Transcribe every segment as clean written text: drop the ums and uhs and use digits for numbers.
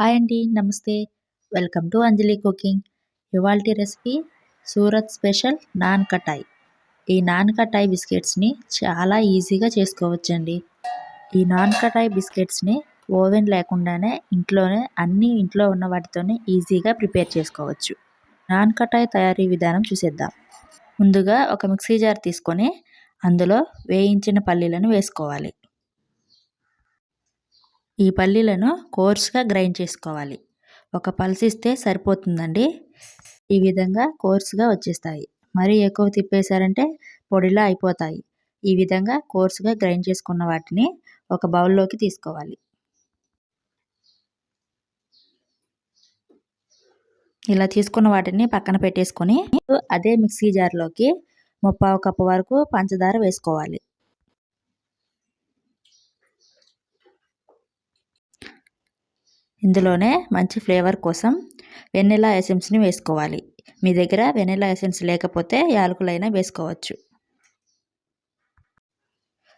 Hi అండి. నమస్తే. Welcome to Anjali cooking. ఇవాల్టి రెసిపీ సూరత్ స్పెషల్ నాన్ కటాయ్. ఈ నాన్ కటాయ్ బిస్కెట్స్‌ని చాలా ఈజీగా చేసుకోవచ్చండి. ఈ నాన్ కటాయ్ బిస్కెట్స్‌ని ఓవెన్ లేకుండానే ఇంట్లో ఉన్న వాటితోనే ఈజీగా ప్రిపేర్ చేసుకోవచ్చు. నాన్ కటాయ్ తయారీ విధానం చూసేద్దాం. ముందుగా ఒక మిక్సీ జార్ తీసుకొని అందులో వేయించిన పల్లీలను వేసుకోవాలి. ఈ పల్లీలను కోర్స్‌గా గ్రైండ్ చేసుకోవాలి. ఒక పల్స్ ఇస్తే సరిపోతుందండి. ఈ విధంగా కోర్స్‌గా వచ్చేస్తాయి. మరీ ఎక్కువ తిప్పేశారంటే పొడిలా అయిపోతాయి. ఈ విధంగా కోర్స్‌గా గ్రైండ్ చేసుకున్న వాటిని ఒక బౌల్‌లోకి తీసుకోవాలి. ఇలా తీసుకున్న వాటిని పక్కన పెట్టేసుకొని అదే మిక్సీ జార్‌లోకి ముప్పావు కప్పు వరకు పంచదార వేసుకోవాలి. ఇందులోనే మంచి ఫ్లేవర్ కోసం వెనిల్లా ఎసెన్స్‌ని వేసుకోవాలి. మీ దగ్గర వెనిల్లా ఎసెన్స్ లేకపోతే యాలకులైనా వేసుకోవచ్చు.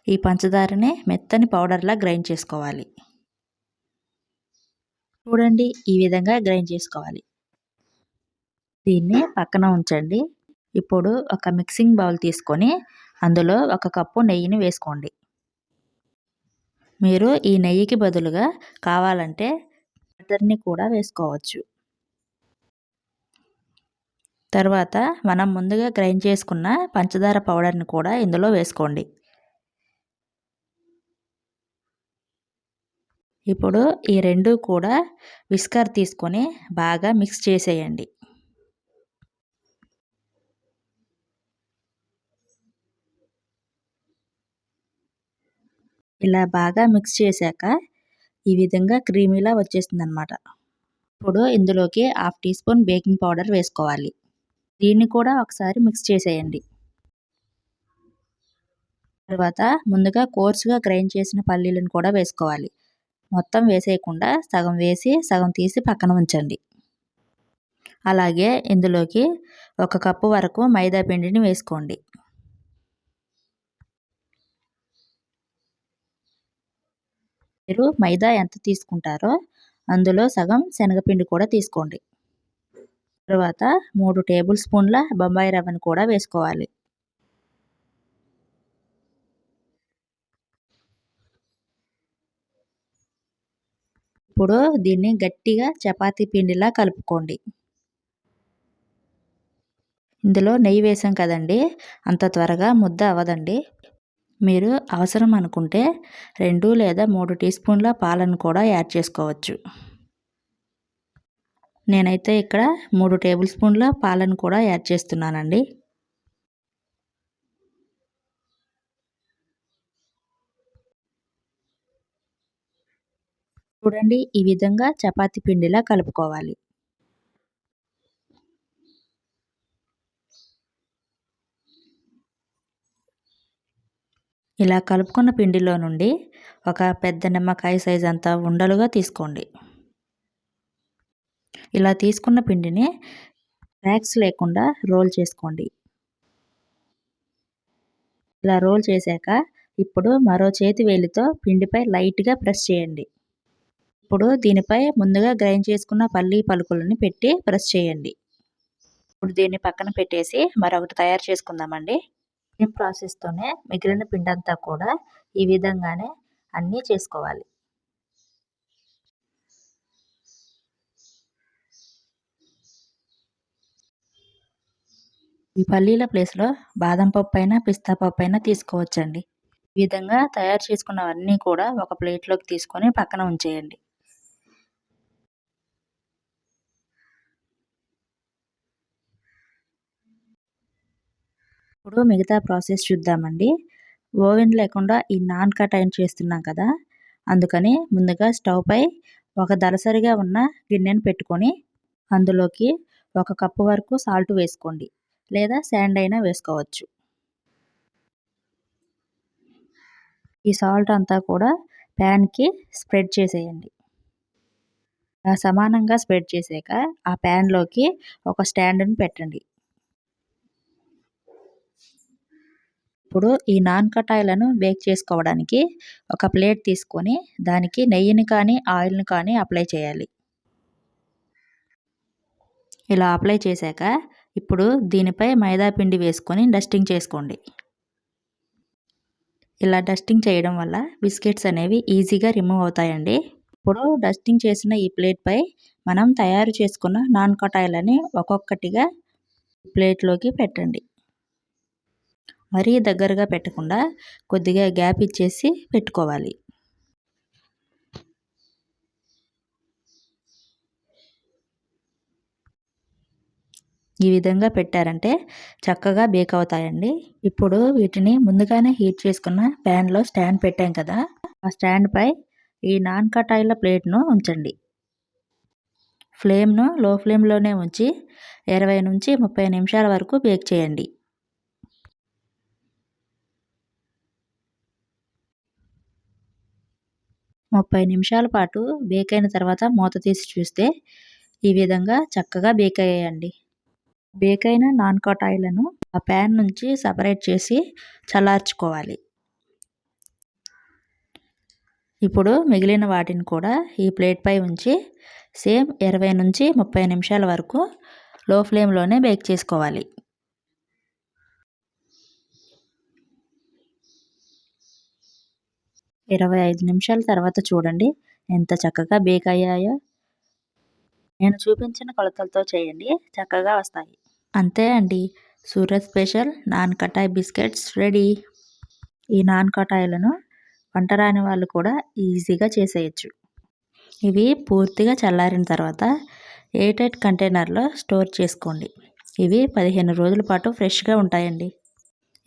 ఈ పంచదారని మెత్తని పౌడర్‌లా గ్రైండ్ చేసుకోవాలి. చూడండి, ఈ విధంగా గ్రైండ్ చేసుకోవాలి. దీన్ని పక్కన ఉంచండి. ఇప్పుడు ఒక మిక్సింగ్ బౌల్ తీసుకొని అందులో 1 కప్పు నెయ్యిని వేసుకోండి. మీరు ఈ నెయ్యికి బదులుగా కావాలంటే బటర్‌ని కూడా వేసుకోవచ్చు. తర్వాత మనం ముందుగా గ్రైండ్ చేసుకున్న పంచదార పౌడర్‌ని కూడా ఇందులో వేసుకోండి. ఇప్పుడు ఈ రెండు కూడా విస్కర్ తీసుకొని బాగా మిక్స్ చేసేయండి. ఇలా బాగా మిక్స్ చేశాక ఈ విధంగా క్రీమీలా వచ్చేస్తుందన్నమాట. ఇప్పుడు ఇందులోకి 1/2 టీ స్పూన్ బేకింగ్ పౌడర్ వేసుకోవాలి. దీన్ని కూడా ఒకసారి మిక్స్ చేసేయండి. తర్వాత ముందుగా కోర్స్‌గా గ్రైండ్ చేసిన పల్లీలను కూడా వేసుకోవాలి. మొత్తం వేసేయకుండా సగం వేసి సగం తీసి పక్కన ఉంచండి. అలాగే ఇందులోకి 1 కప్పు వరకు మైదా పిండిని వేసుకోండి. మీరు మైదా ఎంత తీసుకుంటారో అందులో సగం శనగపిండి కూడా తీసుకోండి. తర్వాత 3 టేబుల్ స్పూన్ల బొంబాయి రవ్వను కూడా వేసుకోవాలి. ఇప్పుడు దీన్ని గట్టిగా చపాతీ పిండిలా కలుపుకోండి. ఇందులో నెయ్యి వేసాం కదండి, అంత త్వరగా ముద్ద అవ్వదండి. మీరు అవసరం అనుకుంటే 2 లేదా 3 టీ స్పూన్ల పాలను కూడా యాడ్ చేసుకోవచ్చు. నేనైతే ఇక్కడ 3 టేబుల్ స్పూన్ల పాలను కూడా యాడ్ చేస్తున్నానండి. చూడండి, ఈ విధంగా చపాతీ పిండిలా కలుపుకోవాలి. ఇలా కలుపుకున్న పిండిలో నుండి ఒక పెద్ద నిమ్మకాయ సైజ్ అంత ఉండలుగా తీసుకోండి. ఇలా తీసుకున్న పిండిని క్రాక్స్ లేకుండా రోల్ చేసుకోండి. ఇలా రోల్ చేశాక ఇప్పుడు మరో చేతి వేలితో పిండిపై లైట్‌గా ప్రెస్ చేయండి. ఇప్పుడు దీనిపై ముందుగా గ్రైండ్ చేసుకున్న పల్లి పలుకులను పెట్టి ప్రెస్ చేయండి. ఇప్పుడు దీన్ని పక్కన పెట్టేసి మరొకటి తయారు చేసుకుందామండి. సేమ్ ప్రాసెస్‌తోనే మిగిలిన పిండంతా కూడా ఈ విధంగానే అన్నీ చేసుకోవాలి. ఈ పల్లీల ప్లేస్‌లో బాదం పప్పైనా, పిస్తా పప్పైనా తీసుకోవచ్చండి. ఈ విధంగా తయారు చేసుకున్నవన్నీ కూడా ఒక ప్లేట్‌లోకి తీసుకొని పక్కన ఉంచేయండి. ఇప్పుడు మిగతా ప్రాసెస్ చూద్దామండి. ఓవెన్ లేకుండా ఈ నాన్ కటాయిన్ చేస్తున్నాం కదా, అందుకని ముందుగా స్టవ్‌పై ఒక దళసరిగా ఉన్న గిన్నెను పెట్టుకొని అందులోకి 1 కప్పు వరకు సాల్ట్ వేసుకోండి, లేదా శాండ్ అయినా వేసుకోవచ్చు. ఈ సాల్ట్ అంతా కూడా ప్యాన్‌కి స్ప్రెడ్ చేసేయండి. సమానంగా స్ప్రెడ్ చేసాక ఆ ప్యాన్‌లోకి ఒక స్టాండ్‌ని పెట్టండి. ఇప్పుడు ఈ నాన్ కటాయిలను బేక్ చేసుకోవడానికి ఒక ప్లేట్ తీసుకొని దానికి నెయ్యిని కానీ, ఆయిల్‌ని కానీ అప్లై చేయాలి. ఇలా అప్లై చేశాక ఇప్పుడు దీనిపై మైదా పిండి వేసుకొని డస్టింగ్ చేసుకోండి. ఇలా డస్టింగ్ చేయడం వల్ల బిస్కెట్స్ అనేవి ఈజీగా రిమూవ్ అవుతాయండి. ఇప్పుడు డస్టింగ్ చేసిన ఈ ప్లేట్పై మనం తయారు చేసుకున్న నాన్ కటాయిలని ఒక్కొక్కటిగా ప్లేట్లోకి పెట్టండి. మరీ దగ్గరగా పెట్టకుండా కొద్దిగా గ్యాప్ ఇచ్చేసి పెట్టుకోవాలి. ఈ విధంగా పెట్టారంటే చక్కగా బేక్ అవుతాయండి. ఇప్పుడు వీటిని ముందుగానే హీట్ చేసుకున్న ప్యాన్లో స్టాండ్ పెట్టాం కదా, ఆ స్టాండ్పై ఈ నాన్ కటాయిల ప్లేట్ను ఉంచండి. ఫ్లేమ్ను లో ఫ్లేమ్లోనే ఉంచి 20 నుంచి 30 నిమిషాల వరకు బేక్ చేయండి. ముప్పై నిమిషాల పాటు బేక్ అయిన తర్వాత మూత తీసి చూస్తే ఈ విధంగా చక్కగా బేక్ అయ్యాయండి. బేక్ అయిన నాన్ కటాయిలను ఆ ప్యాన్ నుంచి సపరేట్ చేసి చల్లార్చుకోవాలి. ఇప్పుడు మిగిలిన వాటిని కూడా ఈ ప్లేట్పై ఉంచి సేమ్ 20 నుంచి 30 నిమిషాల వరకు లో ఫ్లేమ్లోనే బేక్ చేసుకోవాలి. 25 నిమిషాల తర్వాత చూడండి ఎంత చక్కగా బేక్ అయ్యాయో. నేను చూపించిన కొలతలతో చేయండి, చక్కగా వస్తాయి. అంతే అండి, Surat special nankhatai biscuits ready. ఈ నాన్ కటాయిలను వంట రాని వాళ్ళు కూడా ఈజీగా చేసేయచ్చు. ఇవి పూర్తిగా చల్లారిన తర్వాత ఎయిర్టైట్ కంటైనర్లో స్టోర్ చేసుకోండి. ఇవి 15 రోజుల పాటు ఫ్రెష్గా ఉంటాయండి.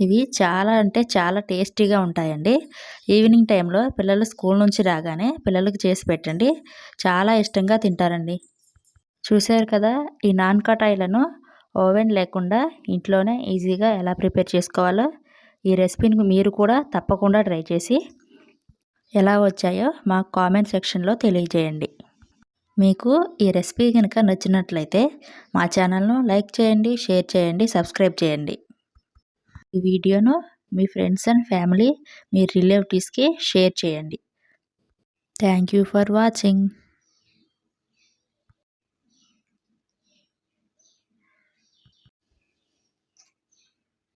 ఇవి చాలా అంటే చాలా టేస్టీగా ఉంటాయండి. ఈవినింగ్ టైంలో పిల్లలు స్కూల్ నుంచి రాగానే పిల్లలకు చేసి పెట్టండి, చాలా ఇష్టంగా తింటారండి. చూశారు కదా, ఈ నాన్ కటాయిలను ఓవెన్ లేకుండా ఇంట్లోనే ఈజీగా ఎలా ప్రిపేర్ చేసుకోవాలో. ఈ రెసిపీని మీరు కూడా తప్పకుండా ట్రై చేసి ఎలా వచ్చాయో మాకు కామెంట్ సెక్షన్లో తెలియజేయండి. మీకు ఈ రెసిపీ కనుక నచ్చినట్లయితే మా ఛానల్ను లైక్ చేయండి, షేర్ చేయండి, సబ్స్క్రైబ్ చేయండి. ఈ వీడియోను మీ ఫ్రెండ్స్ అండ్ ఫ్యామిలీ, మీ రిలేటివ్స్కి షేర్ చేయండి. Thank you for watching.